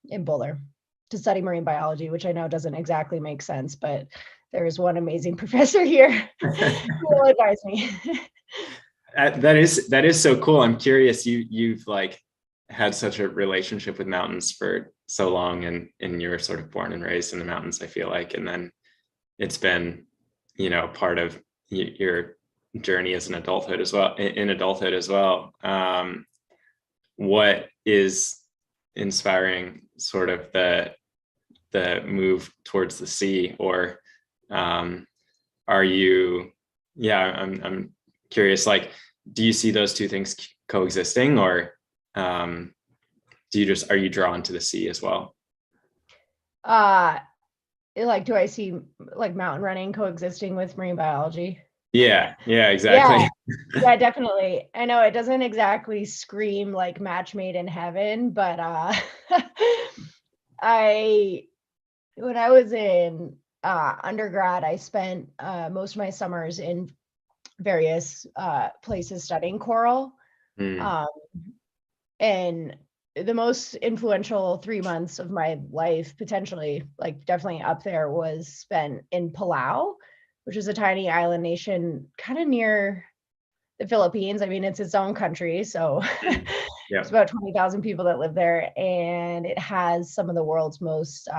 in Boulder to study marine biology, which I know doesn't exactly make sense, but there is one amazing professor here who will advise me. That is so cool. I'm curious. You've like had such a relationship with mountains for so long, and you were sort of born and raised in the mountains, I feel like, and then it's been, part of your journey as an adulthood as well. In adulthood as well. What is inspiring sort of the move towards the sea, or are you? Yeah, I'm curious. Like, do you see those two things coexisting, or are you drawn to the sea as well? Like, do I see like mountain running coexisting with marine biology? Yeah, exactly. Yeah, definitely. I know it doesn't exactly scream like match made in heaven, but when I was in undergrad, I spent most of my summers in various places studying coral. And the most influential 3 months of my life, potentially, like definitely up there, was spent in Palau, which is a tiny island nation kind of near the Philippines. I mean, it's its own country, so it's about 20,000 people that live there, and it has some of the world's most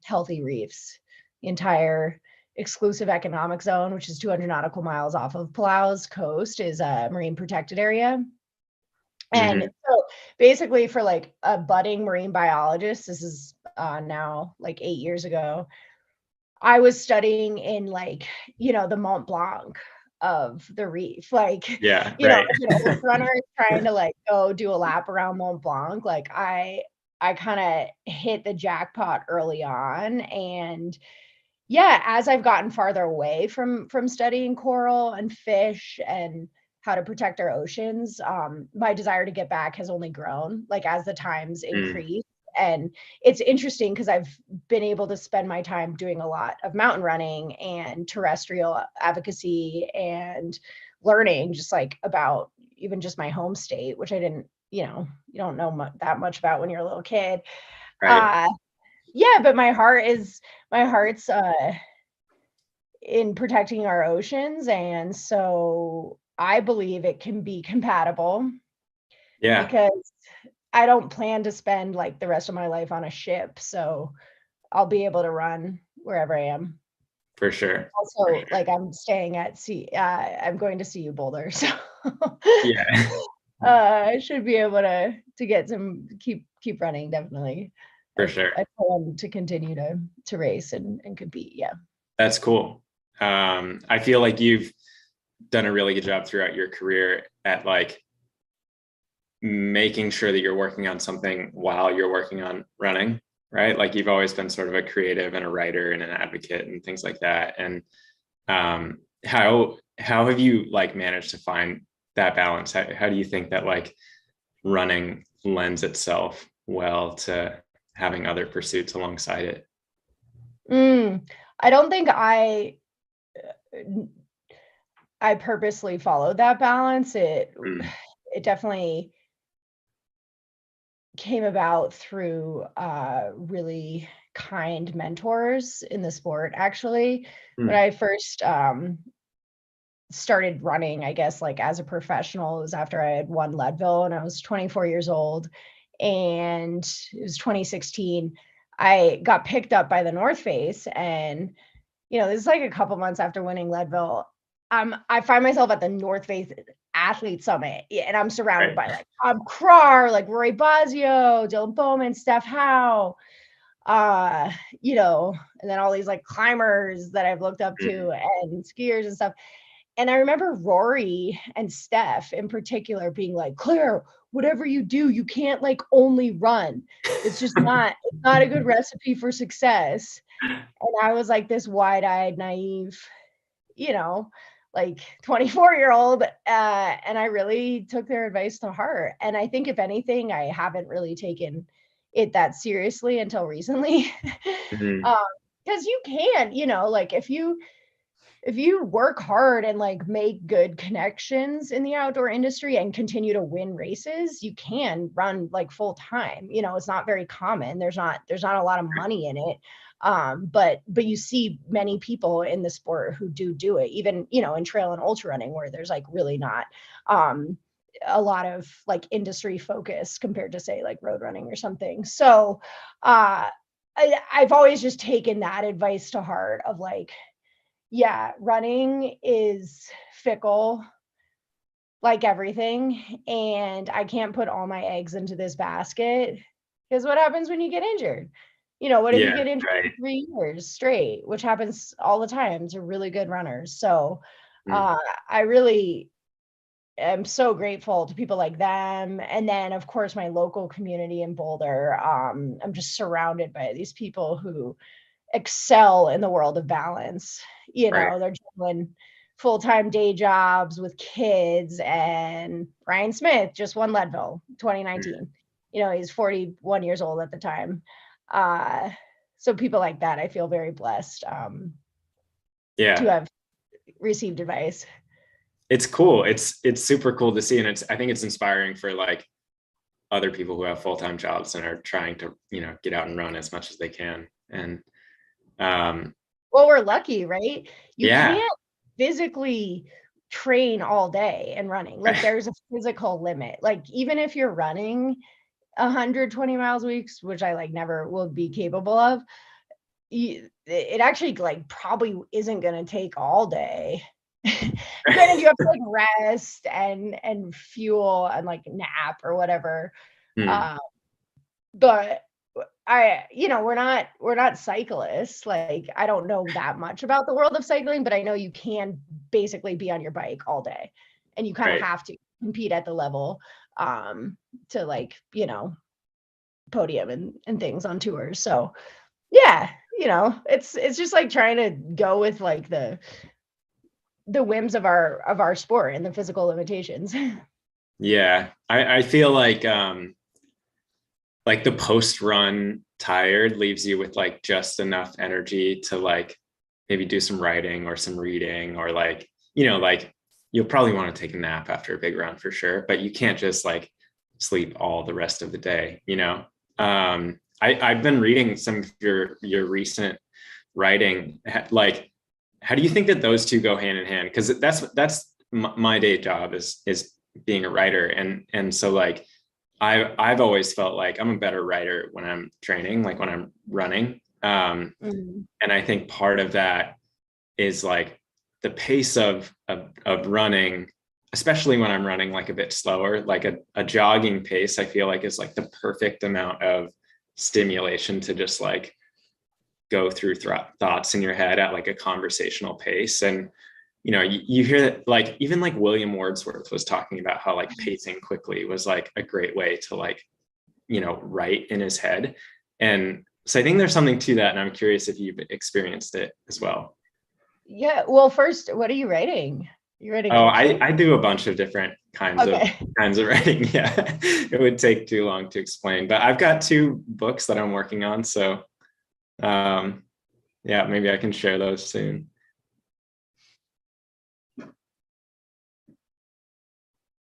healthy reefs. The entire exclusive economic zone, which is 200 nautical miles off of Palau's coast, is a marine protected area. And so basically, for like a budding marine biologist, this is now like 8 years ago, I was studying in like, the Mont Blanc of the reef. Like, right. As an ultra runner trying to like go do a lap around Mont Blanc, like I kind of hit the jackpot early on. And yeah, as I've gotten farther away from studying coral and fish and how to protect our oceans, my desire to get back has only grown, like as the times increase. And it's interesting because I've been able to spend my time doing a lot of mountain running and terrestrial advocacy and learning just like about even just my home state, which I didn't, you don't know that much about when you're a little kid. Right. Yeah, but my heart's in protecting our oceans, and so I believe it can be compatible. Yeah. Because I don't plan to spend like the rest of my life on a ship, so I'll be able to run wherever I am. For sure. Also, like I'm staying at sea. I'm going to CU Boulder, so yeah. I should be able to get some keep running, definitely. For sure. I plan to continue to race and compete. Yeah. That's cool. I feel like you've done a really good job throughout your career at like making sure that you're working on something while you're working on running, right? Like you've always been sort of a creative and a writer and an advocate and things like that. And how have you like managed to find that balance? How do you think that like running lends itself well to having other pursuits alongside it? I don't think I purposely followed that balance. It definitely came about through really kind mentors in the sport. Actually, when I first started running, I guess like as a professional, it was after I had won Leadville and I was 24 years old, and it was 2016. I got picked up by the North Face, and this is like a couple months after winning Leadville. I find myself at the North Face Athlete Summit, and I'm surrounded by like Tom Crar, like Roy Bazio, Dylan Bowman, Steph Howe, and then all these like climbers that I've looked up to and skiers and stuff. And I remember Rory and Steph in particular being like, Claire, whatever you do, you can't like only run. It's just not a good recipe for success. And I was like this wide-eyed, naive, like 24-year-old. And I really took their advice to heart. And I think if anything, I haven't really taken it that seriously until recently. Because you can, like if if you work hard and like make good connections in the outdoor industry and continue to win races, you can run like full time. You know, it's not very common. There's not a lot of money in it. But you see many people in the sport who do it, even, you know, in trail and ultra running, where there's like really not a lot of like industry focus compared to say like road running or something. So I've always just taken that advice to heart of like, yeah, running is fickle like everything, and I can't put all my eggs into this basket, because what happens when you get injured? You know, what if you get injured for 3 years straight, which happens all the time to really good runners. So I really am so grateful to people like them. And then of course my local community in Boulder. I'm just surrounded by these people who excel in the world of balance. You know, they're doing full-time day jobs with kids. And Ryan Smith just won Leadville 2019. You know, he's 41 years old at the time. So people like that, I feel very blessed to have received advice. It's cool. It's super cool to see. And I think it's inspiring for like other people who have full-time jobs and are trying to, you know, get out and run as much as they can. And well, we're lucky, right? You can't physically train all day and running. Like there's a physical limit. Like even if you're running 120 miles a week, which I like never will be capable of, it actually like probably isn't going to take all day. Granted, you have to like rest and fuel and like nap or whatever. But you know, we're not cyclists. Like I don't know that much about the world of cycling, but I know you can basically be on your bike all day, and you kind of have to compete at the level to like, you know, podium and things on tours. So yeah, you know, it's just like trying to go with like the whims of our sport and the physical limitations. Yeah, I feel like the post-run tired leaves you with like just enough energy to like maybe do some writing or some reading, or like, you know, like you'll probably want to take a nap after a big run for sure, but you can't just like sleep all the rest of the day, you know. I've been reading some of your recent writing. Like, how do you think that those two go hand in hand? Because that's my day job is being a writer, and so like I've always felt like I'm a better writer when I'm training, like when I'm running. And I think part of that is like the pace of running, especially when I'm running like a bit slower, like a jogging pace, I feel like is like the perfect amount of stimulation to just like go through thoughts in your head at like a conversational pace. And you know, you hear that like even like William Wordsworth was talking about how like pacing quickly was like a great way to like, you know, write in his head. And so I think there's something to that, and I'm curious if you've experienced it as well. Yeah, well, first, what are you writing? You're writing I do a bunch of different kinds of writing. Yeah, it would take too long to explain, but I've got 2 books that I'm working on, so yeah, maybe I can share those soon.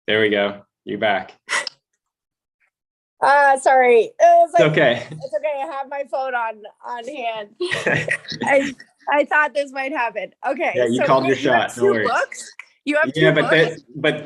There we go. You're back. Sorry. It's okay. It's okay. I have my phone on hand. I thought this might happen. Okay. Yeah, you called your shot. No worries. Books? You have 2 books? But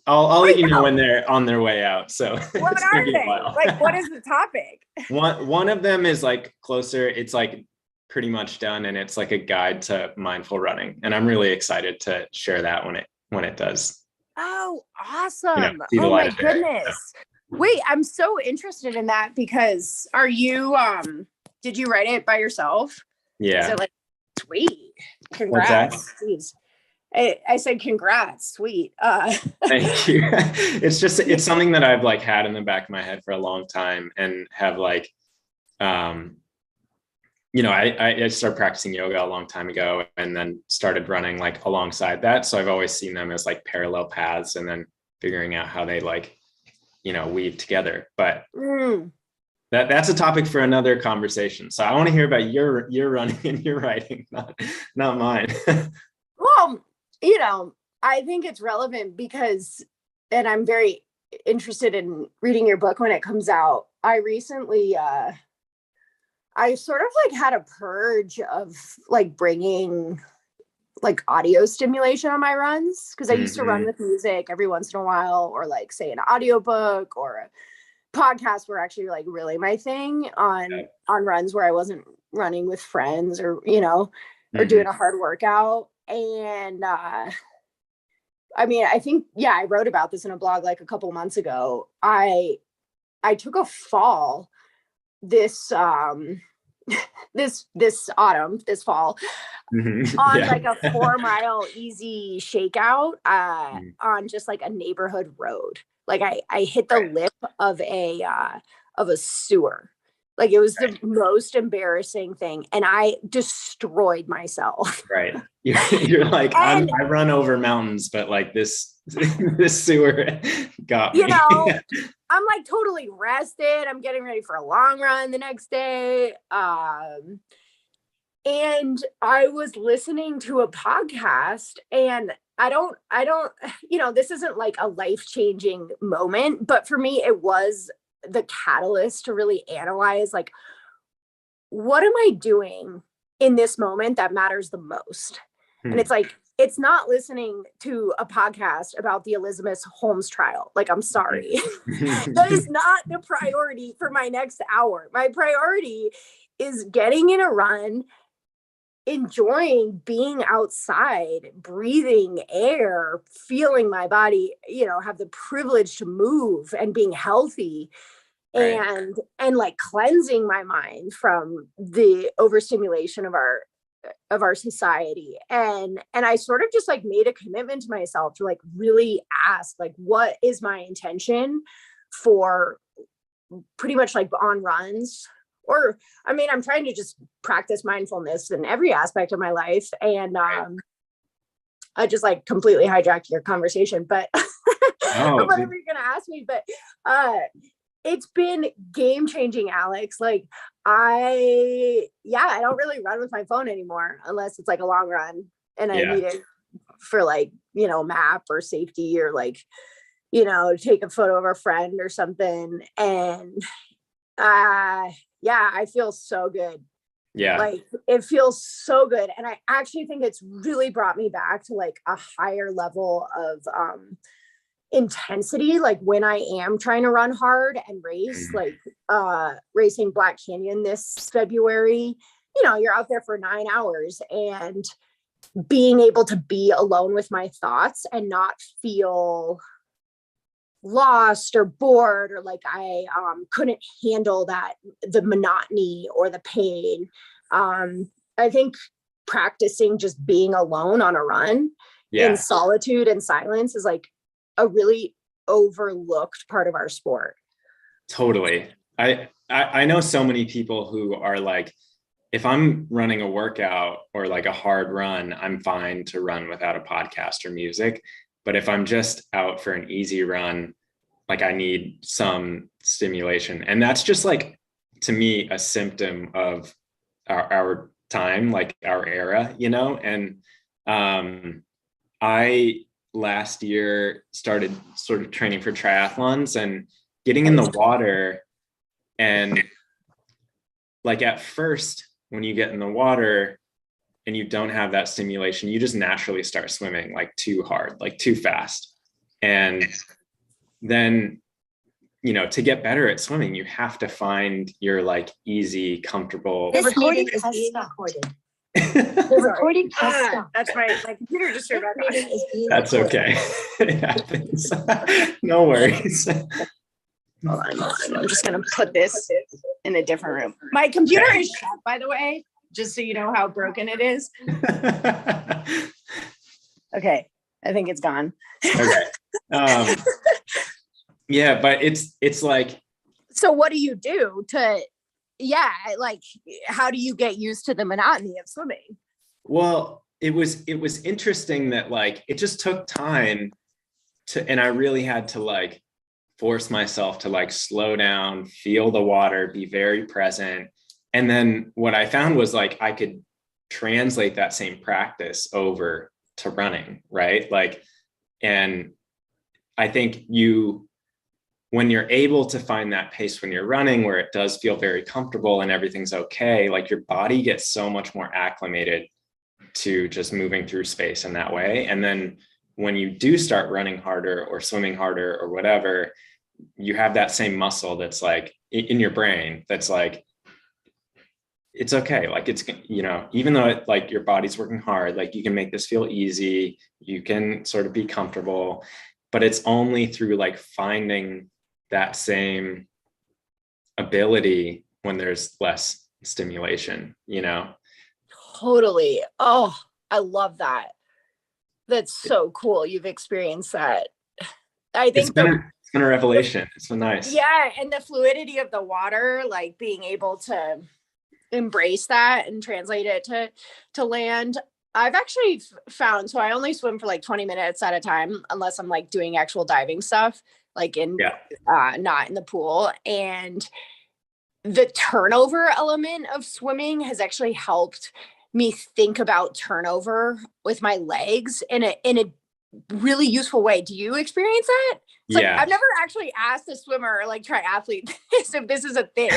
I'll let you know when they're on their way out. So what are they? Like, what is the topic? One of them is like closer. It's like pretty much done, and it's like a guide to mindful running. And I'm really excited to share that when it does. Oh, awesome. You know, oh my goodness. Wait, I'm so interested in that, because are you did you write it by yourself? Yeah. Is it like sweet? Congrats. Jeez. I said congrats, sweet. Thank you. It's something that I've like had in the back of my head for a long time, and have like you know, I started practicing yoga a long time ago, and then started running like alongside that. So I've always seen them as like parallel paths, and then figuring out how they like, you know, weave together. But that's a topic for another conversation. So I want to hear about your running and your writing, not mine. Well, I think it's relevant because, and I'm very interested in reading your book when it comes out. I recently, I sort of like had a purge of like bringing like audio stimulation on my runs, because I used to run with music every once in a while, or like say an audiobook or a podcast were actually like really my thing on runs where I wasn't running with friends, or or doing a hard workout. And I mean, I think, I wrote about this in a blog like a couple months ago. I took a fall this this autumn, this fall, on like a 4-mile easy shakeout on just like a neighborhood road. Like I hit the lip of a sewer. Like it was the most embarrassing thing, and I destroyed myself. Right. You're like, I run over mountains, but like this sewer got me. I'm like totally rested. I'm getting ready for a long run the next day. And I was listening to a podcast, and I don't, this isn't like a life-changing moment, but for me, it was the catalyst to really analyze, like, what am I doing in this moment that matters the most? And it's like, it's not listening to a podcast about the Elizabeth Holmes trial. Like, I'm sorry. That is not the priority for my next hour. My priority is getting in a run, enjoying being outside, breathing air, feeling my body, have the privilege to move and being healthy, and like cleansing my mind from the overstimulation of our society. And I sort of just like made a commitment to myself to like really ask, like, what is my intention for pretty much like on runs? Or, I mean, I'm trying to just practice mindfulness in every aspect of my life. And I just like completely hijacked your conversation, but whatever you're going to ask me. But it's been game changing, Alex. Like I don't really run with my phone anymore unless it's like a long run and I need it for like, map or safety, or like, take a photo of a friend or something. And I feel so good. Yeah. Like it feels so good. And I actually think it's really brought me back to like a higher level of intensity. Like when I am trying to run hard and race, like racing Black Canyon this February, you're out there for 9 hours, and being able to be alone with my thoughts and not feel lost or bored, or like I couldn't handle the monotony or the pain. I think practicing just being alone on a run in solitude and silence is like a really overlooked part of our sport. Totally. I know so many people who are like, if I'm running a workout or like a hard run, I'm fine to run without a podcast or music. But if I'm just out for an easy run, like I need some stimulation. And that's just like, to me, a symptom of our time, like our era, and I last year started sort of training for triathlons and getting in the water. And like at first, when you get in the water and you don't have that stimulation, you just naturally start swimming like too hard, like too fast. And then, to get better at swimming, you have to find your like easy, comfortable. This recording is being recorded. The recording has stopped. That's my computer just turned back on. That's okay. It happens. No worries. Hold on. I'm just gonna put this in a different room. My computer is shut, by the way, just so you know how broken it is. Okay, I think it's gone. Okay. Yeah, but it's like. So what do you do to? Yeah, like how do you get used to the monotony of swimming? Well, it was interesting that like it just took time and I really had to like force myself to like slow down, feel the water, be very present. And then what I found was like I could translate that same practice over to running, right? Like, and I think when you're able to find that pace when you're running where it does feel very comfortable and everything's okay, like your body gets so much more acclimated to just moving through space in that way. And then when you do start running harder or swimming harder or whatever, you have that same muscle that's like in your brain that's like, it's okay. Like it's, you know, even though like your body's working hard, like you can make this feel easy, you can sort of be comfortable, but it's only through like finding that same ability when there's less stimulation, you know? Totally. Oh, I love that. That's so cool. You've experienced that. I think It's been a revelation. It's so nice. Yeah. And the fluidity of the water, like being able to embrace that and translate it to land. I've actually found, so I only swim for like 20 minutes at a time, unless I'm like doing actual diving stuff, like not in the pool. And the turnover element of swimming has actually helped me think about turnover with my legs in a really useful way. Do you experience that? It's like, I've never actually asked a swimmer or like triathlete if this is a thing.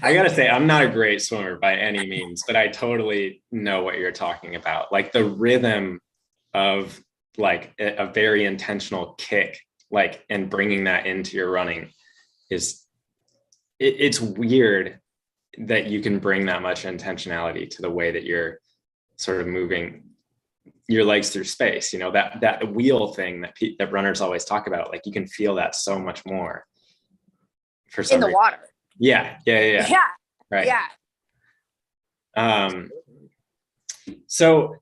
I gotta say, I'm not a great swimmer by any means, but I totally know what you're talking about. Like the rhythm of like a very intentional kick, like, and bringing that into your running it's weird that you can bring that much intentionality to the way that you're sort of moving your legs through space. You know, that wheel thing that runners always talk about, like you can feel that so much more for some in the reason. water. Yeah. Right. Yeah. So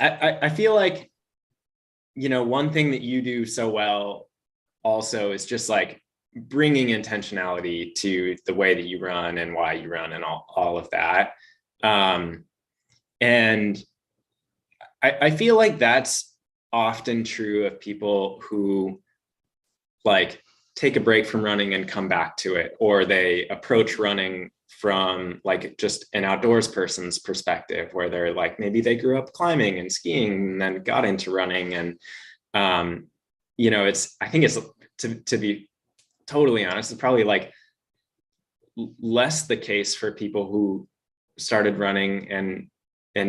I feel like, you know, one thing that you do so well also is just like bringing intentionality to the way that you run and why you run and all of that. And I feel like that's often true of people who like take a break from running and come back to it, or they approach running from like just an outdoors person's perspective, where they're like, maybe they grew up climbing and skiing and then got into running. And, you know, I think it's to be totally honest, it's probably like less the case for people who started running and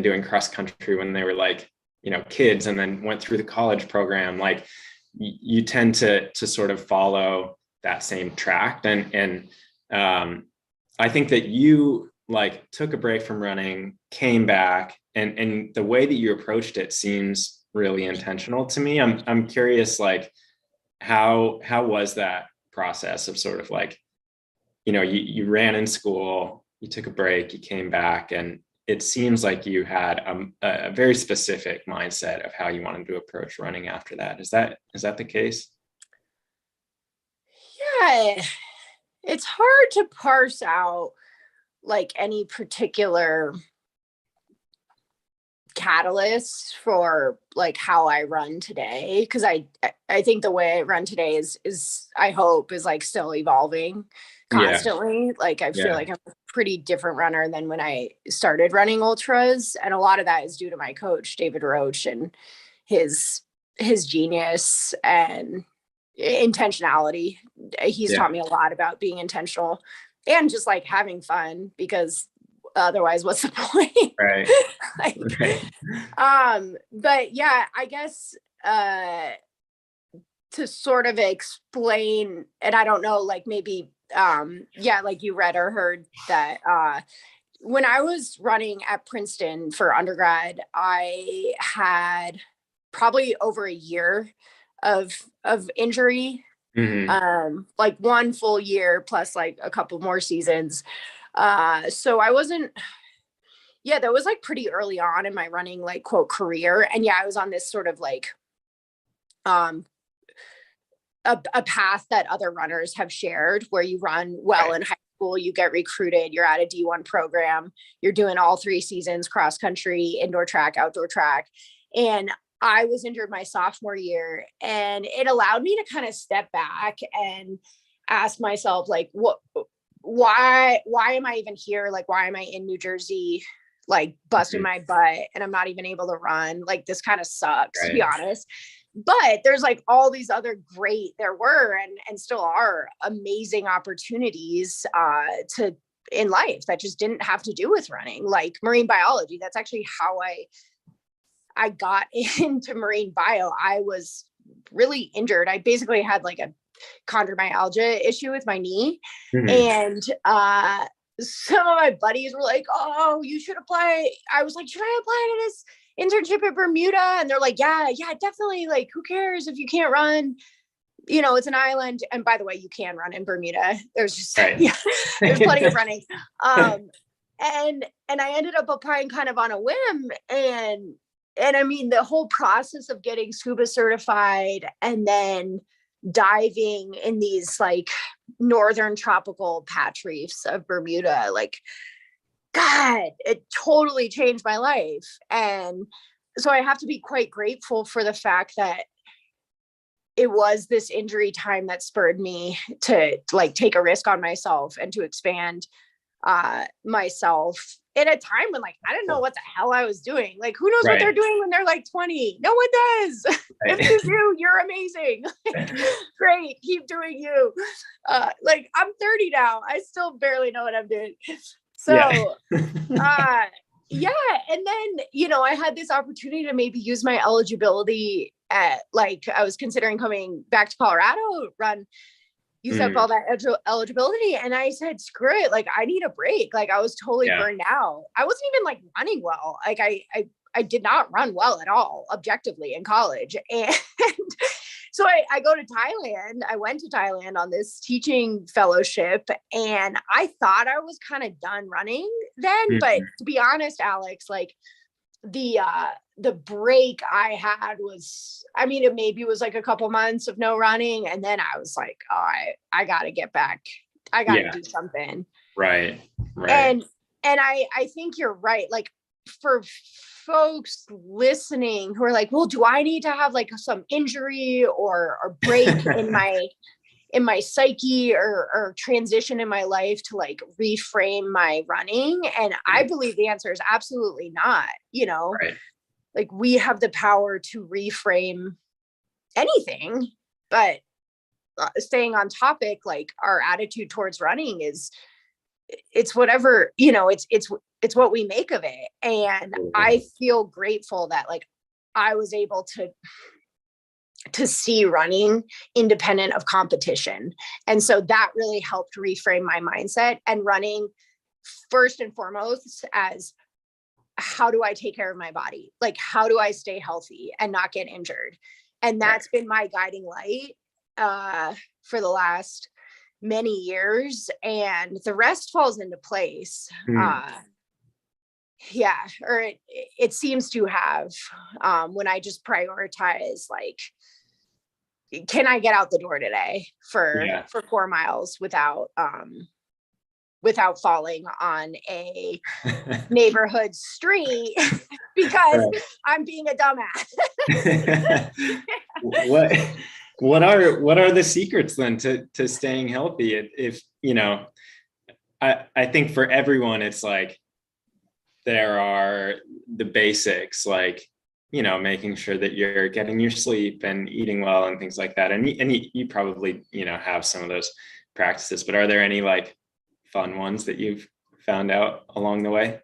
doing cross country when they were like, you know, kids and then went through the college program. Like you tend to sort of follow that same track. And I think that you like took a break from running, came back, and the way that you approached it seems really intentional to me. I'm curious, like how was that process of sort of like, you know, you ran in school, you took a break, you came back, and it seems like you had a very specific mindset of how you wanted to approach running after that. Is that the case? Yeah, it's hard to parse out like any particular catalyst for like how I run today, because I think the way I run today is I hope is like still evolving constantly. Yeah. Like I feel like I'm a pretty different runner than when I started running ultras, and a lot of that is due to my coach David Roach and his genius and intentionality. He's taught me a lot about being intentional and just like having fun, because otherwise what's the point? Right. Like, but yeah, I guess to sort of explain, and I don't know, like maybe like you read or heard that when I was running at Princeton for undergrad, I had probably over a year of injury. Mm-hmm. Like one full year plus like a couple more seasons. So I wasn't, that was like pretty early on in my running, like quote career. And I was on this sort of like, a path that other runners have shared, where you run well in high school, you get recruited, you're at a D1 program, you're doing all 3 seasons, cross country, indoor track, outdoor track. And I was injured my sophomore year, and it allowed me to kind of step back and ask myself, like, why am I even here? Like, why am I in New Jersey? like busting my butt and I'm not even able to run. Like this kind of sucks, to be honest. But there's like all these other there were and still are amazing opportunities in life that just didn't have to do with running, like marine biology. That's actually how I got into marine bio. I was really injured. I basically had like a chondromyalgia issue with my knee. And some of my buddies were like, oh, you should apply. I was like, should I apply to this internship in Bermuda? And they're like, yeah, definitely. Like, who cares if you can't run? You know, it's an island. And by the way, you can run in Bermuda. There's just, there's plenty of running. And I ended up applying kind of on a whim. And I mean, the whole process of getting scuba certified and then diving in these like northern tropical patch reefs of Bermuda, like, God, it totally changed my life. And so I have to be quite grateful for the fact that it was this injury time that spurred me to like take a risk on myself and to expand myself in a time when like I didn't know what the hell I was doing. Like, who knows what they're doing when they're like 20? No one does. If you do, you're amazing. Great, keep doing you. Like, I'm 30 now. I still barely know what I'm doing. So yeah. And then, you know, I had this opportunity to maybe use my eligibility at, like, I was considering coming back to Colorado, use up all that eligibility. And I said, screw it. Like, I need a break. Like, I was totally burned out. I wasn't even like running well. Like I did not run well at all, objectively, in college. And so I go to Thailand. I went to Thailand on this teaching fellowship, and I thought I was kind of done running then. But to be honest, Alex, like the break I had was, I mean, it maybe was like a couple months of no running. And then I was like, oh, I got to get back. I got to do something. Right. And I think you're right. Like, for folks listening who are like, well, do I need to have like some injury or break in my psyche or transition in my life to like reframe my running? And I believe the answer is absolutely not. You know, like, we have the power to reframe anything, but staying on topic, like, our attitude towards running is, it's whatever, you know, it's what we make of it. And I feel grateful that like I was able to see running independent of competition. And so that really helped reframe my mindset, and running first and foremost as, how do I take care of my body? Like, how do I stay healthy and not get injured? And that's been my guiding light for the last many years, and the rest falls into place. Or it seems to have, when I just prioritize, like, can I get out the door today for 4 miles without falling on a neighborhood street because I'm being a dumbass. What are the secrets then to staying healthy? If you know, I think for everyone, it's like, there are the basics, like, you know, making sure that you're getting your sleep and eating well and things like that. And you probably, you know, have some of those practices, but are there any like fun ones that you've found out along the way?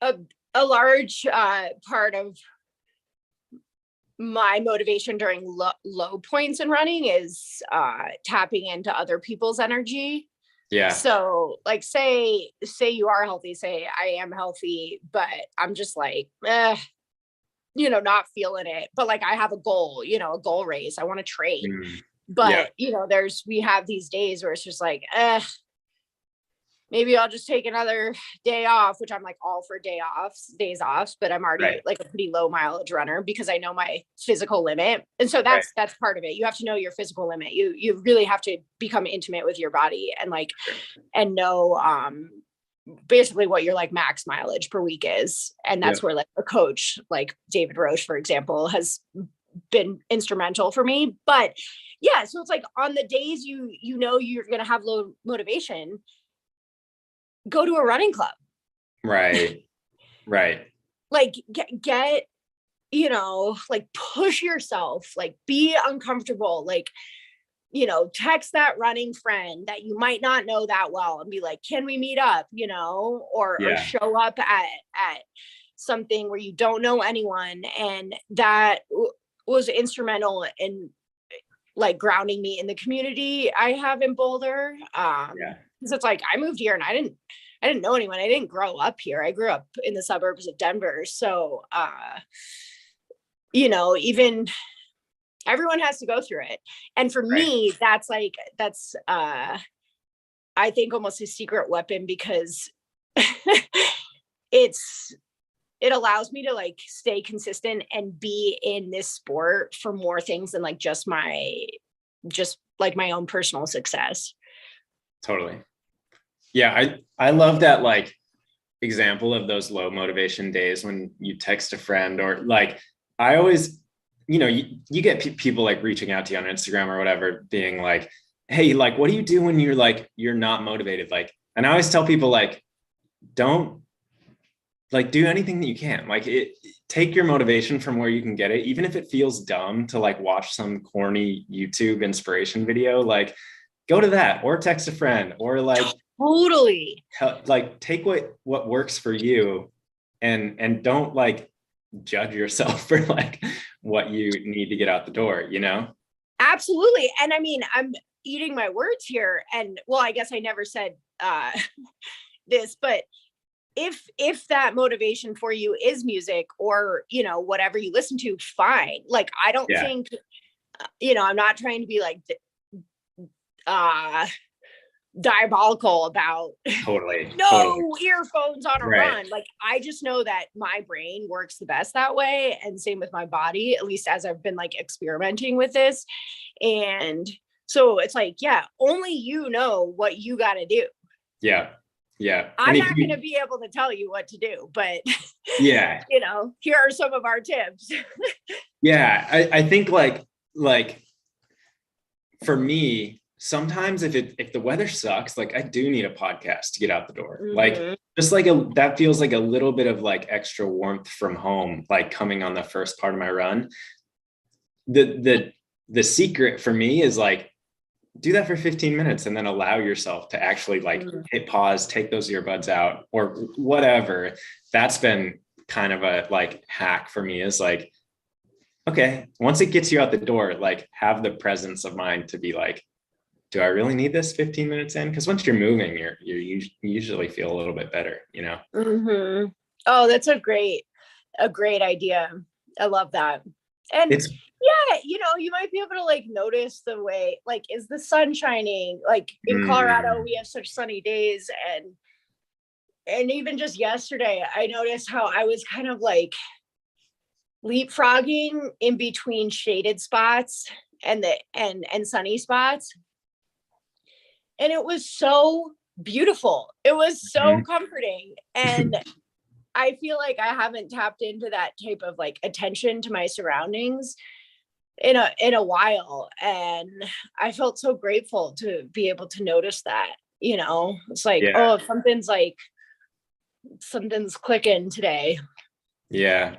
A large part of my motivation during low points in running is tapping into other people's energy. Yeah. So like, say you are healthy, say I am healthy, but I'm just like, you know, not feeling it. But like, I have a goal, you know, a goal race. I want to train. But you know, we have these days where it's just like, maybe I'll just take another day off, which I'm like all for days off, but I'm already like a pretty low mileage runner because I know my physical limit. And so that's part of it. You have to know your physical limit. You really have to become intimate with your body and like, and know, basically what your like max mileage per week is. And that's where like a coach like David Roche, for example, has been instrumental for me. But yeah, so it's like on the days you know you're going to have low motivation, go to a running club. Right. Like get, you know, like push yourself, like be uncomfortable, like, you know, text that running friend that you might not know that well and be like, can we meet up, you know, or show up at something where you don't know anyone. And that was instrumental in like grounding me in the community I have in Boulder. Because it's like I moved here and I didn't know anyone. I didn't grow up here. I grew up in the suburbs of Denver. So you know, even everyone has to go through it. And for me, that's I think almost a secret weapon, because it allows me to like stay consistent and be in this sport for more things than like just my own personal success. Totally. Yeah. I love that like example of those low motivation days when you text a friend, or like, I always, you know, you get people like reaching out to you on Instagram or whatever, being like, hey, like, what do you do when you're not motivated? Like, and I always tell people like, don't like do anything that you can, like take your motivation from where you can get it. Even if it feels dumb to like watch some corny YouTube inspiration video, like go to that, or text a friend, or like totally like take what works for you, and don't like judge yourself for like what you need to get out the door, you know? Absolutely. And I mean, I'm eating my words here, and well, I guess I never said this, but if that motivation for you is music, or, you know, whatever you listen to, fine. Like, I don't think, you know, I'm not trying to be like diabolical about totally earphones on a run. Like, I just know that my brain works the best that way, and same with my body, at least as I've been like experimenting with this. And so it's like, yeah, only you know what you got to do. I'm not going to be able to tell you what to do, but you know, here are some of our tips. I think like for me, sometimes if the weather sucks, like I do need a podcast to get out the door. Like just like that feels like a little bit of like extra warmth from home, like coming on the first part of my run. The secret for me is like, do that for 15 minutes and then allow yourself to actually like hit pause, take those earbuds out, or whatever. That's been kind of a like hack for me, is like, okay, once it gets you out the door, like have the presence of mind to be like, do I really need this 15 minutes in? Because once you're moving, you usually feel a little bit better, you know? Oh, that's a great idea. I love that. And you know, you might be able to like notice the way, like, is the sun shining? Like in Colorado, we have such sunny days, and even just yesterday, I noticed how I was kind of like leapfrogging in between shaded spots and sunny spots. And it was so beautiful. It was so comforting. And I feel like I haven't tapped into that type of like attention to my surroundings in a while. And I felt so grateful to be able to notice that, you know, it's like, oh, something's clicking today. Yeah.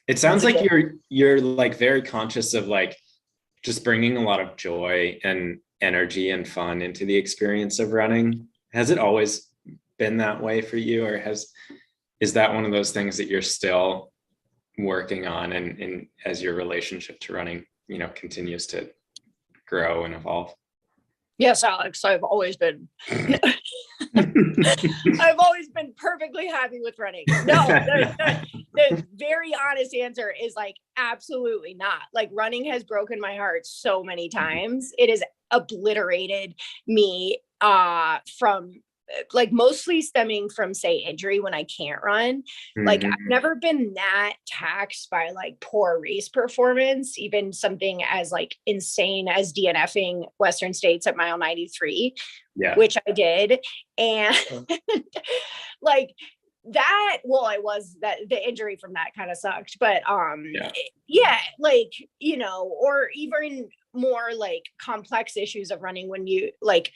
It sounds like you're like very conscious of like just bringing a lot of joy and energy and fun into the experience of running. Has it always been that way for you, or is that one of those things that you're still working on, and as your relationship to running, you know, continues to grow and evolve? Yes, Alex, I've always been perfectly happy with running. No, the very honest answer is like, absolutely not. Like, running has broken my heart so many times. It has obliterated me from like mostly stemming from, say, injury when I can't run. Like, I've never been that taxed by like poor race performance, even something as like insane as DNFing Western States at mile 93, which I did. And like that, well, I was that the injury from that kind of sucked, but like, you know, or even more like complex issues of running when you like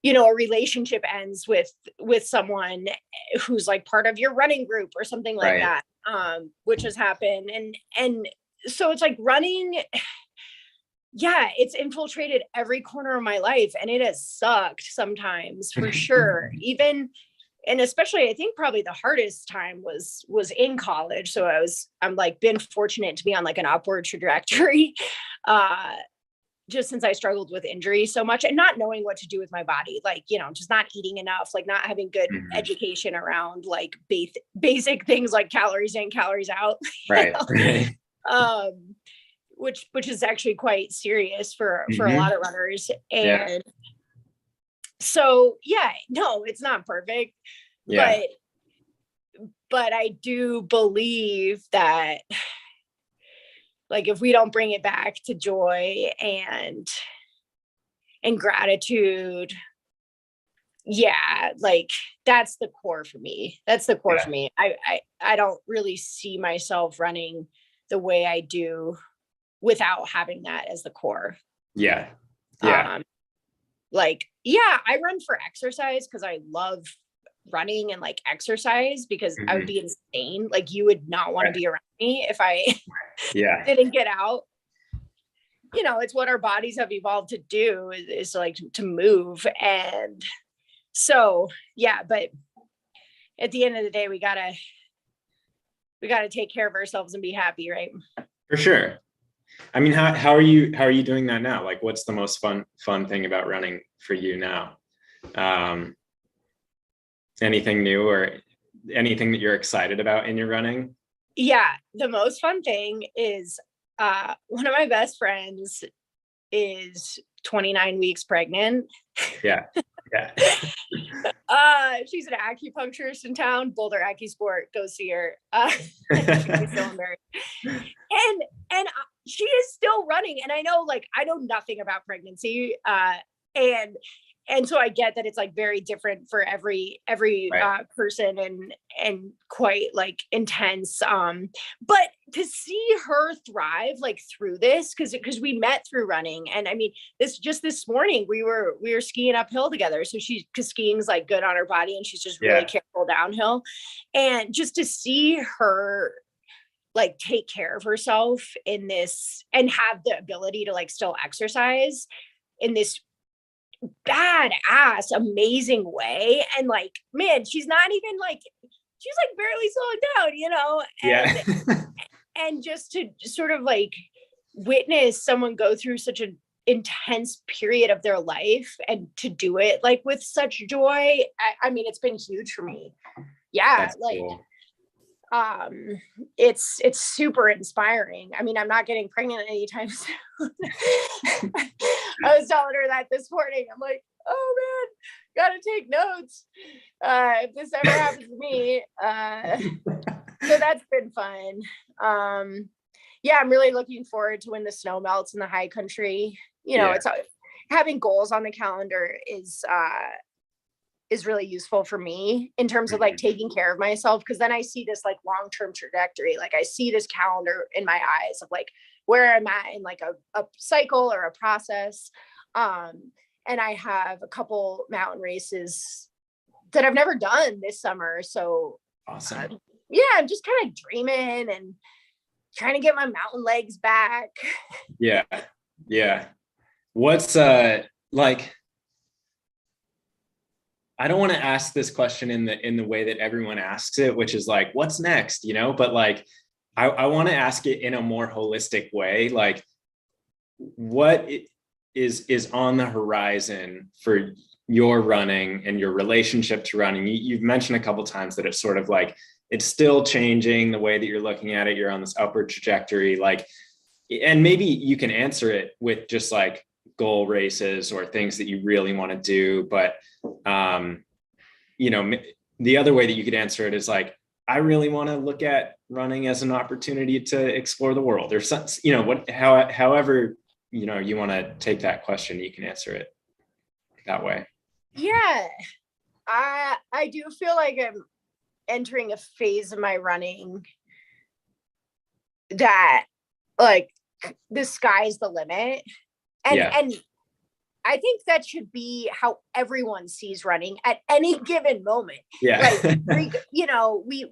a relationship ends with someone who's like part of your running group or something like that, which has happened. And so it's like running, yeah, it's infiltrated every corner of my life, and it has sucked sometimes, for sure. Even, and especially, I think probably the hardest time was in college. So I'm like been fortunate to be on like an upward trajectory, just since I struggled with injury so much and not knowing what to do with my body, like, just not eating enough, like not having good education around like basic things like calories in, calories out, right. which is actually quite serious for a lot of runners. And so, yeah, no, it's not perfect, but I do believe that, like, if we don't bring it back to joy and gratitude, like that's the core for me. That's the core for me. I don't really see myself running the way I do without having that as the core. Like, I run for exercise because I love running and like exercise, because I would be insane. Like, you would not want to be around me if I didn't get out. It's what our bodies have evolved to do, is like to move. And so, but at the end of the day, we gotta take care of ourselves and be happy, right? For sure. I mean, how are you doing that now? Like, what's the most fun thing about running for you now? Anything new or anything that you're excited about in your running? Yeah, the most fun thing is one of my best friends is 29 weeks pregnant. She's an acupuncturist in town, Boulder AccuSport. Go see her. She's so embarrassed. And she is still running. And I know, like, I know nothing about pregnancy. And so I get that it's like very different for every person, and quite like intense. But to see her thrive like through this, because we met through running. And I mean, this morning we were skiing uphill together. So because skiing's like good on her body, and she's just really careful downhill. And just to see her like take care of herself in this, and have the ability to like still exercise in this badass amazing way, and like, man, she's not even like, she's like barely slowing down, and just to sort of like witness someone go through such an intense period of their life, and to do it like with such joy, I mean, it's been huge for me. That's like cool. It's super inspiring. I mean, I'm not getting pregnant anytime soon. I was telling her that this morning. I'm like, oh man, gotta take notes if this ever happens to me. So that's been fun. I'm really looking forward to when the snow melts in the high country. It's having goals on the calendar is really useful for me in terms of like taking care of myself, because then I see this like long-term trajectory. Like, I see this calendar in my eyes of like where I'm at in like a cycle or a process. And I have a couple mountain races that I've never done this summer. So awesome. I'm just kind of dreaming and trying to get my mountain legs back. What's like, I don't want to ask this question in the way that everyone asks it, which is like, what's next, but like, I want to ask it in a more holistic way. Like, what is on the horizon for your running and your relationship to running? You've mentioned a couple of times that it's sort of like, it's still changing the way that you're looking at it. You're on this upward trajectory, like, and maybe you can answer it with just like goal races or things that you really want to do. But, the other way that you could answer it is like, I really want to look at running as an opportunity to explore the world, or some, however, you want to take that question, you can answer it that way. I do feel like I'm entering a phase of my running that like the sky's the limit. And I think that should be how everyone sees running at any given moment. Yeah. Like,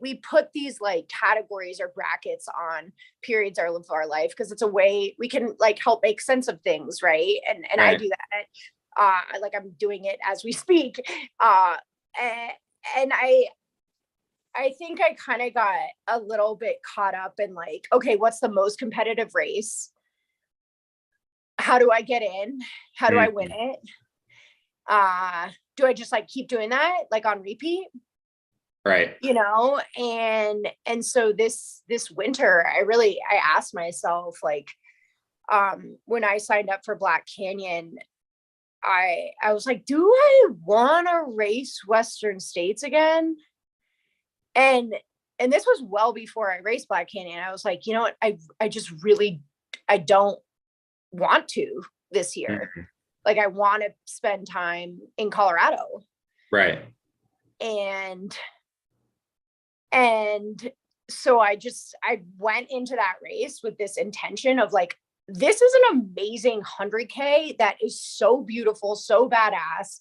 we put these like categories or brackets on periods of our life because it's a way we can like help make sense of things, right? And Right. I do that. Like I'm doing it as we speak. And I think I kind of got a little bit caught up in like, okay, what's the most competitive race? How do I get in? How do I win it? Do I just like keep doing that like on repeat? Right. And so this winter, I asked myself, like, when I signed up for Black Canyon, I was like, do I want to race Western States again? And this was well before I raced Black Canyon. I was like, you know what? I just really, I don't want to this year. Like I want to spend time in Colorado. Right. And so I went into that race with this intention of like, this is an amazing 100K that is so beautiful, so badass,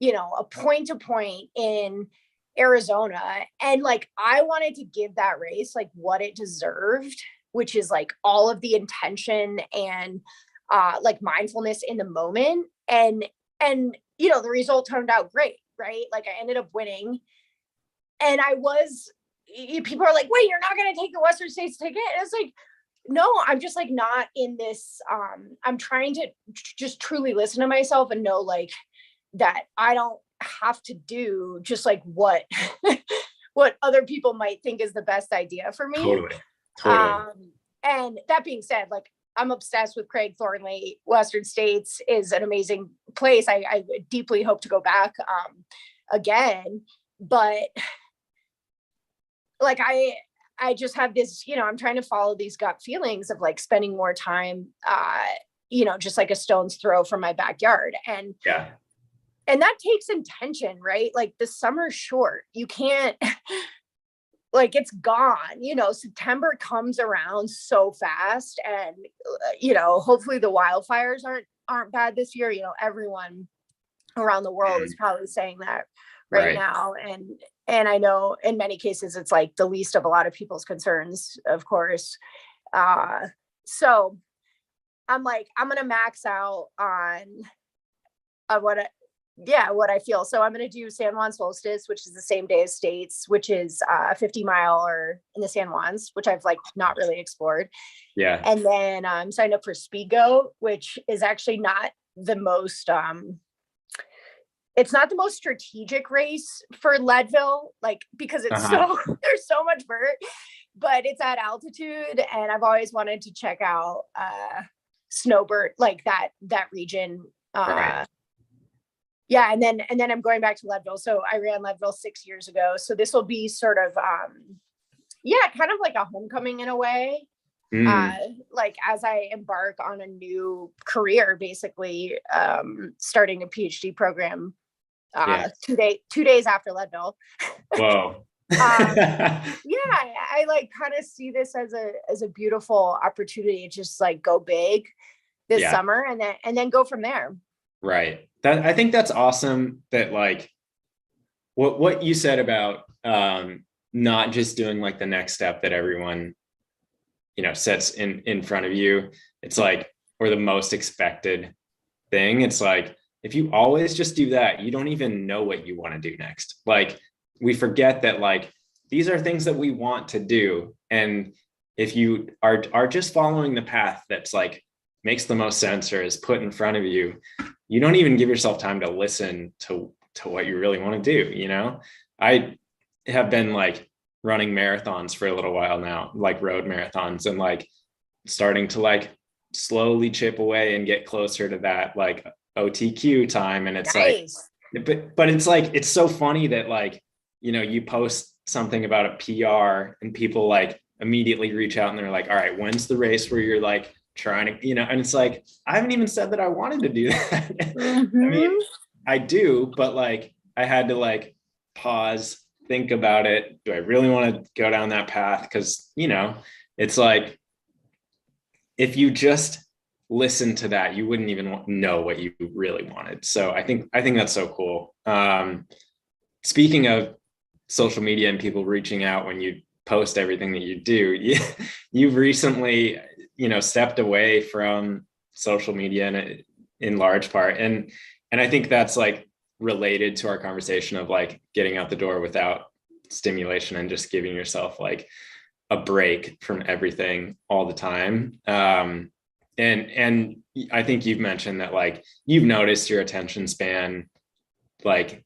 a point to point in Arizona. And like, I wanted to give that race like what it deserved, which is like all of the intention and like mindfulness in the moment. And the result turned out great, right? Like I ended up winning. And people are like, wait, you're not going to take the Western States ticket? And it's like, no, I'm just like not in this. I'm trying to just truly listen to myself and know like that I don't have to do just like what other people might think is the best idea for me. Totally. And that being said, like I'm obsessed with Craig Thornley. Western States is an amazing place. I deeply hope to go back again, but like I just have this, I'm trying to follow these gut feelings of like spending more time, just like a stone's throw from my backyard. And that takes intention, right? Like the summer's short. You can't like it's gone, September comes around so fast and, hopefully the wildfires aren't bad this year. Everyone around the world is probably saying that right now. And I know in many cases, it's like the least of a lot of people's concerns, of course. So I'm like, I'm going to max out on what I feel. So I'm going to do San Juan Solstice, which is the same day as States, which is a 50-miler in the San Juans, which I've like not really explored. Yeah. And then I'm signed up for Speedgo, which is actually not the most, it's not the most strategic race for Leadville, like because it's there's so much vert, but it's at altitude, and I've always wanted to check out snowbird, like that region. Yeah, and then I'm going back to Leadville. So I ran Leadville 6 years ago. So this will be sort of kind of like a homecoming in a way. Like as I embark on a new career, basically starting a PhD program 2 days after Leadville. Whoa. I like kind of see this as a beautiful opportunity to just like go big this summer and then go from there. Right. I think that's awesome that like what you said about not just doing like the next step that everyone sets in front of you. It's like, or the most expected thing. It's like, if you always just do that, you don't even know what you want to do next. Like we forget that like, these are things that we want to do. And if you are just following the path that's like, makes the most sense or is put in front of you, you don't even give yourself time to listen to what you really want to do. I have been like running marathons for a little while now, like road marathons, and like starting to like slowly chip away and get closer to that like OTQ time. And it's nice. But it's like, it's so funny that like, you post something about a PR and people like immediately reach out and they're like, all right, when's the race where you're like trying to, and it's like, I haven't even said that I wanted to do that. I mean, I do, but like, I had to like pause, think about it. Do I really want to go down that path? Because, it's like, if you just listen to that, you wouldn't even know what you really wanted. So I think that's so cool. Speaking of social media and people reaching out when you post everything that you do, you've recently, stepped away from social media in large part. And I think that's like related to our conversation of like getting out the door without stimulation and just giving yourself like a break from everything all the time. And I think you've mentioned that like you've noticed your attention span like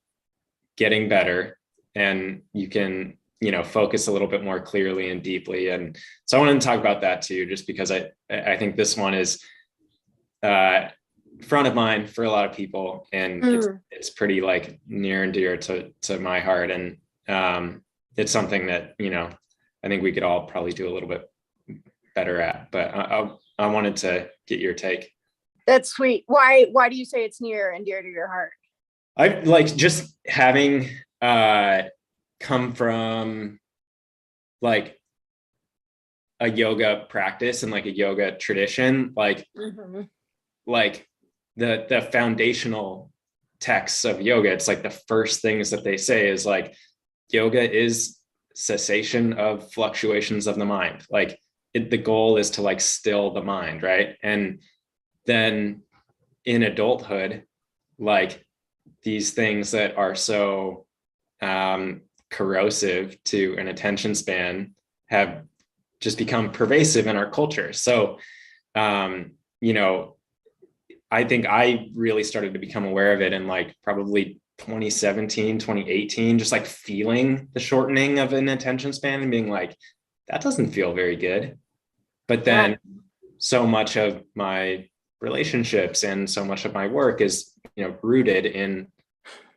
getting better, and you can focus a little bit more clearly and deeply. And so I wanted to talk about that too, just because I think this one is front of mind for a lot of people, and it's pretty like near and dear to my heart. And it's something that I think we could all probably do a little bit better at, but I wanted to get your take. That's sweet. Why do you say it's near and dear to your heart? I like just having come from like a yoga practice and like a yoga tradition, like like the foundational texts of yoga. It's like the first things that they say is like yoga is cessation of fluctuations of the mind. Like the goal is to like still the mind, right? And then in adulthood, like these things that are so corrosive to an attention span have just become pervasive in our culture. So, I think I really started to become aware of it in like probably 2017, 2018, just like feeling the shortening of an attention span and being like, that doesn't feel very good. But then so much of my relationships and so much of my work is, rooted in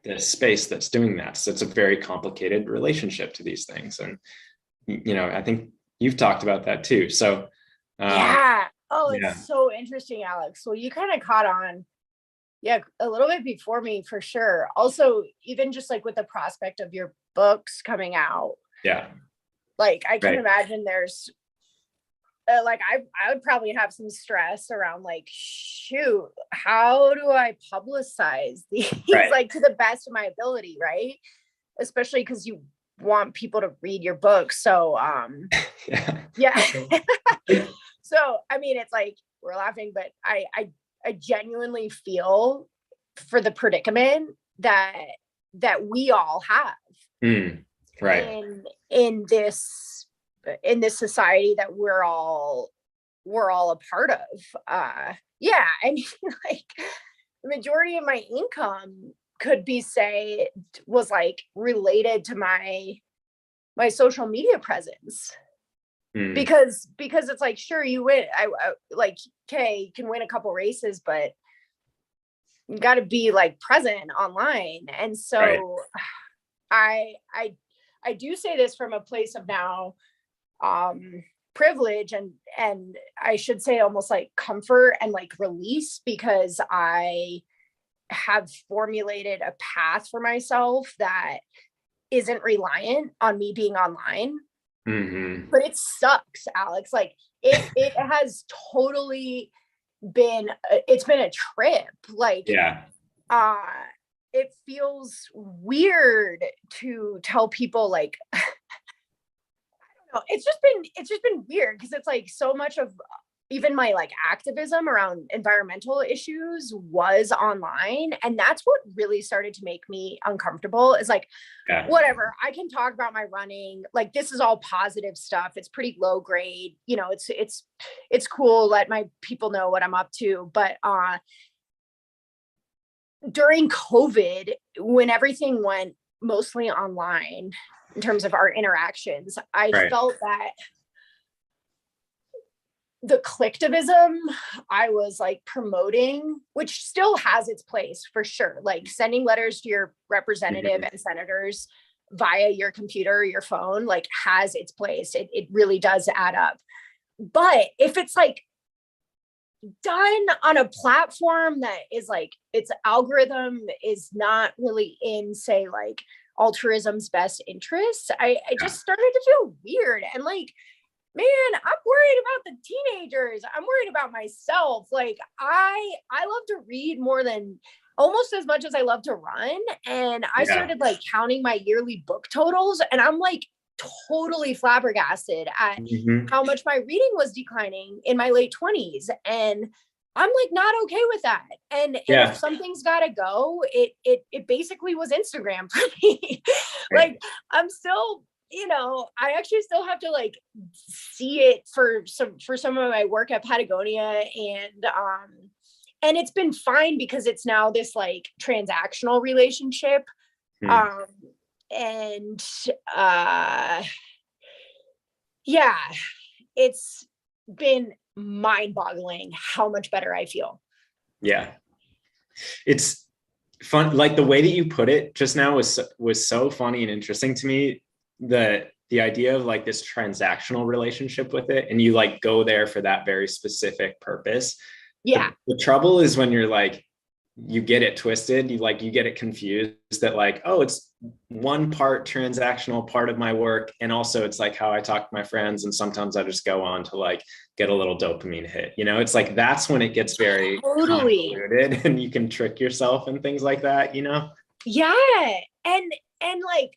this space that's doing that. So it's a very complicated relationship to these things. And, I think you've talked about that too. So it's so interesting, Alex. Well, you kind of caught on, a little bit before me for sure. Also, even just like with the prospect of your books coming out. Yeah. Like I can imagine there's like I would probably have some stress around like, shoot, how do I publicize these like to the best of my ability, right? Especially because you want people to read your book. So so I mean, it's like we're laughing, but I genuinely feel for the predicament that we all have in this society that we're all a part of. I mean, like the majority of my income could be was like related to my social media presence. Because it's like, sure, you win. I like, okay, you can win a couple races, but you got to be like present online. And so I do say this from a place of now privilege and I should say almost like comfort and like release, because I have formulated a path for myself that isn't reliant on me being online. But it sucks, Alex. Like it has totally been it's been a trip. Like it feels weird to tell people like I don't know. It's just been weird because it's like so much of even my like activism around environmental issues was online. And that's what really started to make me uncomfortable is like, whatever, I can talk about my running. Like, this is all positive stuff. It's pretty low grade, it's cool. Let my people know what I'm up to. But, during COVID, when everything went mostly online in terms of our interactions, I felt that the collectivism I was like promoting, which still has its place for sure, like sending letters to your representative and senators via your computer, your phone, like has its place. It really does add up. But if it's like done on a platform that is like its algorithm is not really in, say, like altruism's best interests, I just started to feel weird. And like man, I'm worried about the teenagers. I'm worried about myself. Like I love to read more than almost as much as I love to run. And I started like counting my yearly book totals, and I'm like totally flabbergasted at how much my reading was declining in my late 20s. And I'm like not okay with that. And if something's gotta go, it basically was Instagram for me. Like I'm still, you know, I actually still have to like see it for some of my work at Patagonia, and it's been fine because it's now this like transactional relationship. And yeah, it's been mind-boggling how much better I feel. Yeah. It's fun. Like the way that you put it just now was so funny and interesting to me. The idea of like this transactional relationship with it, and you like go there for that very specific purpose. Yeah. The trouble is when you're like, you get it twisted, you get it confused that like, oh, it's one part transactional part of my work. And also it's like how I talk to my friends. And sometimes I just go on to like get a little dopamine hit, you know, it's like, that's when it gets very convoluted and you can trick yourself and things like that, you know? Yeah. And like,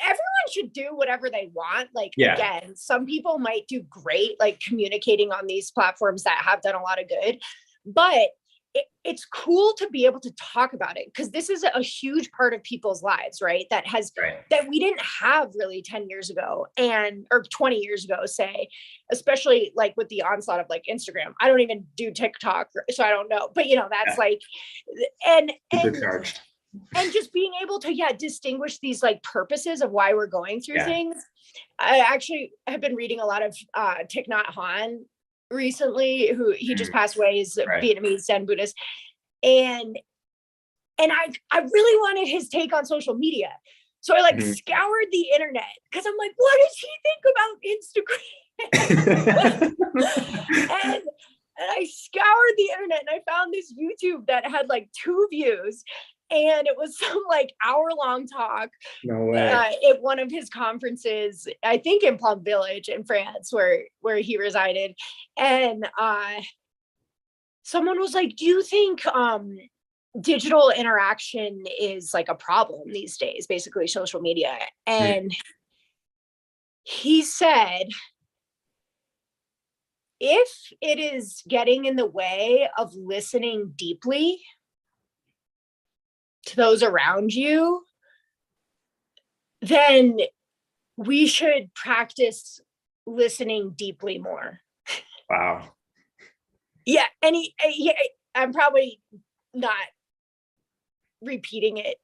everyone should do whatever they want. Like, again, some people might do great, like communicating on these platforms that have done a lot of good, but it's cool to be able to talk about it, because this is a huge part of people's lives, right? That we didn't have really 10 years ago or 20 years ago, say, especially like with the onslaught of like Instagram. I don't even do TikTok, so I don't know, but you know, that's like, and just being able to, distinguish these like purposes of why we're going through things. I actually have been reading a lot of Thich Nhat Hanh recently, who he just passed away. He's a Vietnamese Zen Buddhist. And I really wanted his take on social media. So I like scoured the internet, because I'm like, what does he think about Instagram? and I scoured the internet and I found this YouTube that had like 2 views. And it was some like hour-long talk at one of his conferences, I think in Plum Village in France, where he resided. And someone was like, do you think digital interaction is like a problem these days, basically social media? And he said, if it is getting in the way of listening deeply to those around you, then we should practice listening deeply more. Wow. Yeah. And I'm probably not repeating it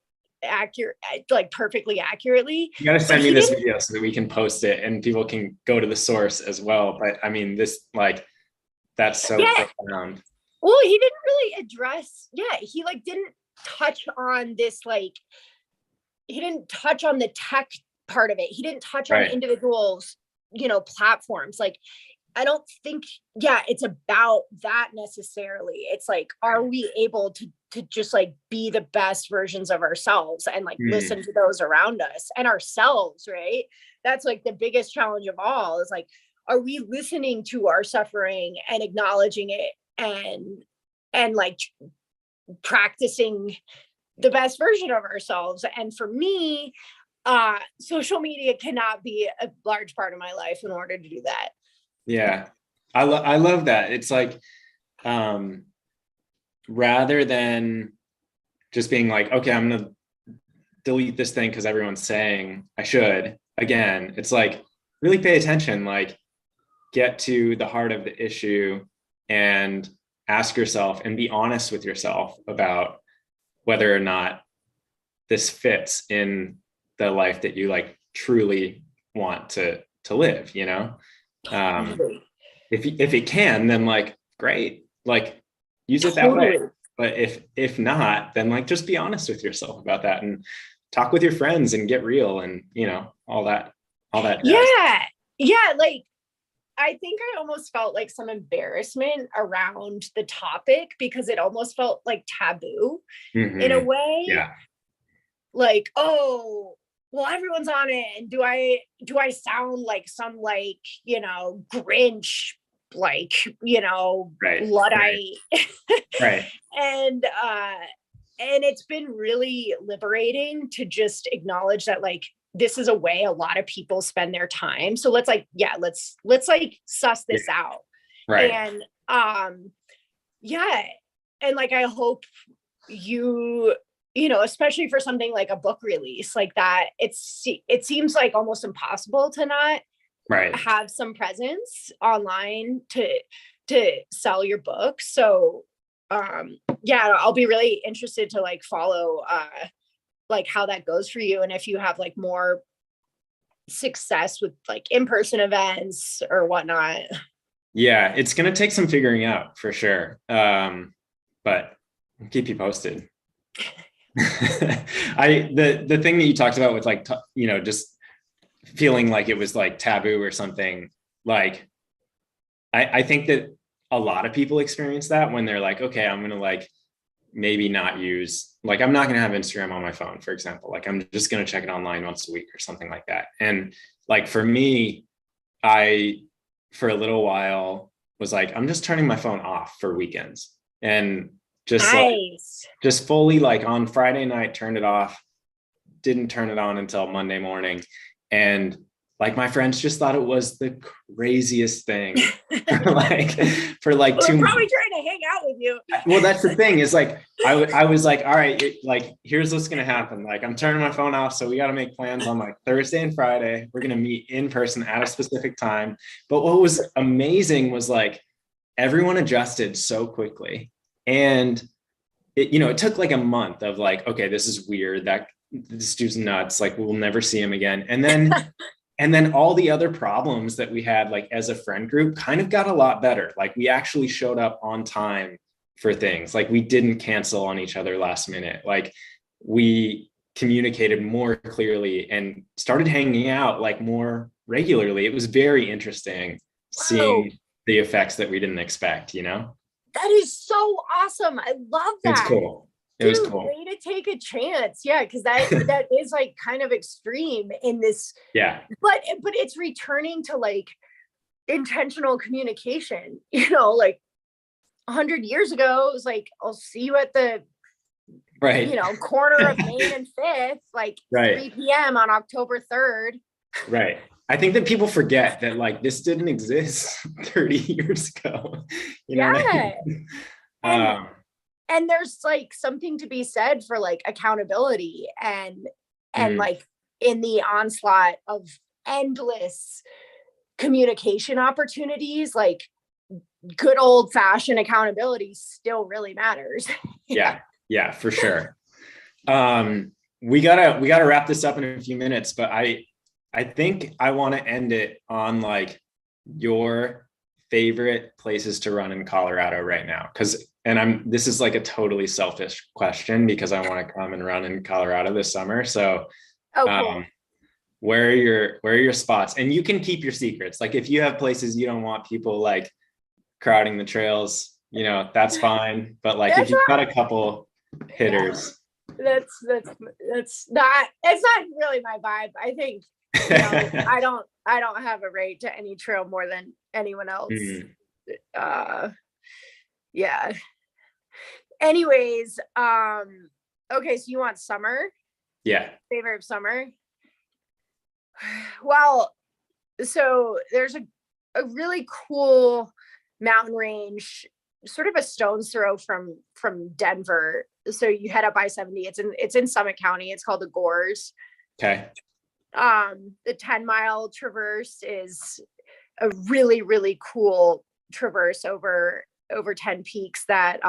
perfectly accurately. You got to send me this video so that we can post it and people can go to the source as well. But I mean, this like, that's so profound. Well, he didn't really address, he like didn't touch on this, like he didn't touch on the tech part of it. He didn't touch on individuals, you know, platforms. Like, I don't think, it's about that necessarily. It's like, are we able to just like be the best versions of ourselves and like listen to those around us and ourselves, right? That's like the biggest challenge of all, is like, are we listening to our suffering and acknowledging it and like practicing the best version of ourselves? And for me, social media cannot be a large part of my life in order to do that. Yeah. I love that. It's like, rather than just being like, okay, I'm going to delete this thing because everyone's saying I should, again, it's like, really pay attention, like get to the heart of the issue and ask yourself and be honest with yourself about whether or not this fits in the life that you like truly want to live, you know? If it can, then like, great, like use it that way. But if not, then like, just be honest with yourself about that and talk with your friends and get real and, you know, all that. Yeah. Like, I think I almost felt like some embarrassment around the topic because it almost felt like taboo in a way. Yeah. Like, oh, well, everyone's on it, and do I sound like some, like, you know, Grinch, like, you know, Right. Luddite? Right. And it's been really liberating to just acknowledge that, like, this is a way a lot of people spend their time. So let's like, yeah, let's like suss this out. Right. And yeah. And like, I hope you know, especially for something like a book release like that, it seems like almost impossible to not Right. have some presence online to sell your book. So yeah, I'll be really interested to like follow like how that goes for you, and if you have like more success with like in-person events or whatnot. Yeah, it's gonna take some figuring out for sure. But I'll keep you posted. The thing that you talked about with like you know, just feeling like it was like taboo or something, like I think that a lot of people experience that when they're like, okay, I'm gonna like maybe not use, like, I'm not gonna have Instagram on my phone, for example. Like, I'm just gonna check it online once a week or something like that. And like for me, I for a little while was like, I'm just turning my phone off for weekends, and just Nice. like just fully like on Friday night turned it off, didn't turn it on until Monday morning. And like my friends just thought it was the craziest thing for like Well, 2 they're months. probably trying to hang out with you. Well, that's the thing, is like I was like, all right, like here's what's gonna happen. Like, I'm turning my phone off, so we got to make plans on like Thursday and Friday. We're gonna meet in person at a specific time. But what was amazing was like everyone adjusted so quickly, and it, you know, it took like a month of like, okay, this is weird, that this dude's nuts, like we'll never see him again. And then all the other problems that we had like as a friend group kind of got a lot better. Like we actually showed up on time for things. Like we didn't cancel on each other last minute. Like we communicated more clearly and started hanging out like more regularly. It was very interesting seeing the effects that we didn't expect, you know? That is so awesome. I love that. It's cool. It was cool. Way to take a chance. Yeah, because that is like kind of extreme in this. Yeah. But it's returning to like intentional communication. You know, like 100 years ago, it was like, I'll see you at the right, you know, corner of Main and Fifth, like right. 3 p.m. on October 3rd. Right. I think that people forget that like this didn't exist 30 years ago. You know what I mean? And there's like something to be said for like accountability and like in the onslaught of endless communication opportunities, like good old fashioned accountability still really matters. Yeah, for sure. We gotta wrap this up in a few minutes, but I think I want to end it on like your favorite places to run in Colorado right now. This is like a totally selfish question because I want to come and run in Colorado this summer. So cool. Where are your spots? And you can keep your secrets. Like if you have places you don't want people like crowding the trails, you know, that's fine. But like if you've got a couple hitters. That's not, it's not really my vibe. I think, you know, I don't have a right to any trail more than anyone else. Yeah. Anyways, okay, so you want summer? Yeah. Favorite of summer? Well, so there's a really cool mountain range, sort of a stone's throw from Denver. So you head up I-70. It's in Summit County. It's called the Gores. Okay. The 10-mile traverse is a really, really cool traverse over 10 peaks that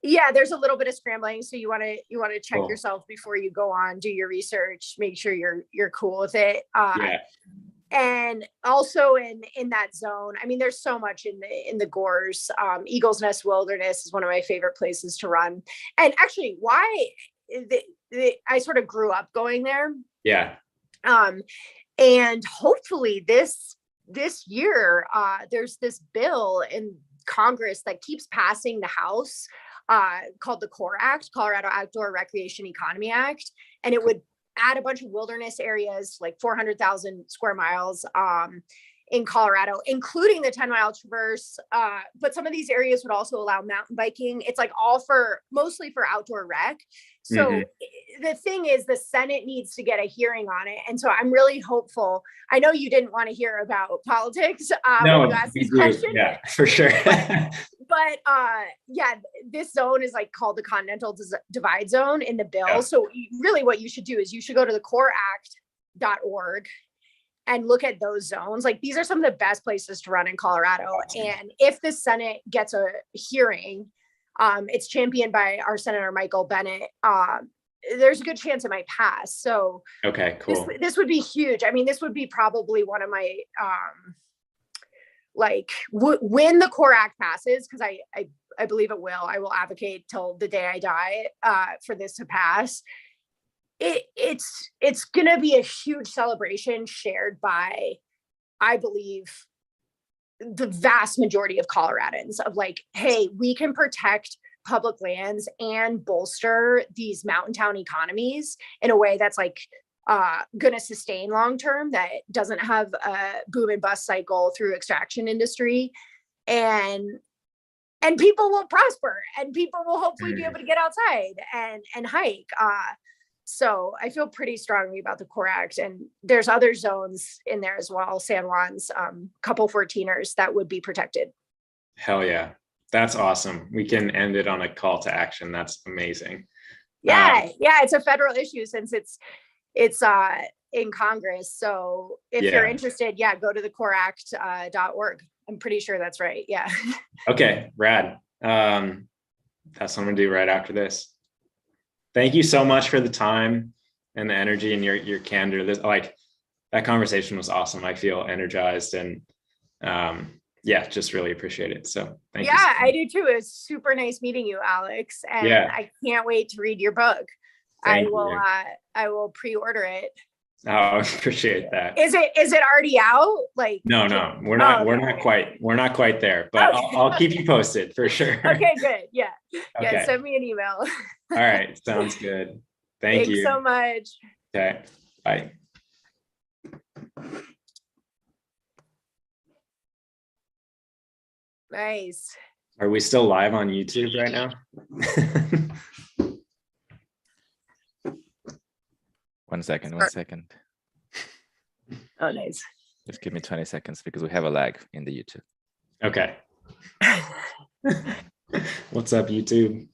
there's a little bit of scrambling, so you want to check yourself before you go on, do your research, make sure you're cool with it. And also in that zone, I mean, there's so much in the Gores. Eagles Nest Wilderness is one of my favorite places to run. And actually, why I sort of grew up going there. Yeah. And hopefully this year, there's this bill in Congress that keeps passing the House called the CORE Act, Colorado Outdoor Recreation Economy Act. And it would add a bunch of wilderness areas, like 400,000 square miles in Colorado, including the 10-mile traverse. But some of these areas would also allow mountain biking. It's like mostly for outdoor rec. So the thing is, the Senate needs to get a hearing on it. And so I'm really hopeful. I know you didn't want to hear about politics No, when you asked we this do. question. Yeah, for sure. But yeah, this zone is like called the Continental Divide Zone in the bill. Yeah. So really what you should do is you should go to the coreact.org and look at those zones. Like, these are some of the best places to run in Colorado. And if the Senate gets a hearing, it's championed by our Senator Michael Bennett, there's a good chance it might pass. So Okay, cool. This would be huge. I mean, this would be probably one of my, when the Core Act passes, because I believe it will, I will advocate till the day I die for this to pass. It's gonna be a huge celebration shared by, I believe, the vast majority of Coloradans, of like, hey, we can protect public lands and bolster these mountain town economies in a way that's like gonna sustain long term, that doesn't have a boom and bust cycle through extraction industry, and people will prosper, and people will hopefully be able to get outside and hike. So I feel pretty strongly about the Core Act, and there's other zones in there as well. San Juan's couple 14ers that would be protected. Hell yeah. That's awesome. We can end it on a call to action. That's amazing. Yeah. It's a federal issue since it's in Congress. So if you're interested, go to the coreact.org. I'm pretty sure that's right. Yeah. Okay, rad. That's what I'm gonna do right after this. Thank you so much for the time and the energy and your candor. That conversation was awesome. I feel energized and just really appreciate it. So thank you. Yeah, I do too. It's super nice meeting you, Alex. And I can't wait to read your book. I will pre-order it. Oh, I appreciate that. Is it already out? Like, no, we're not quite there, but okay. I'll keep you posted for sure. Okay, good. Yeah. Okay. Yeah, send me an email. All right, sounds good. Thank you. Thanks so much. Okay, bye. Nice. Are we still live on YouTube right now? 1 second. Oh, nice. Just give me 20 seconds because we have a lag in the YouTube. Okay. What's up, YouTube?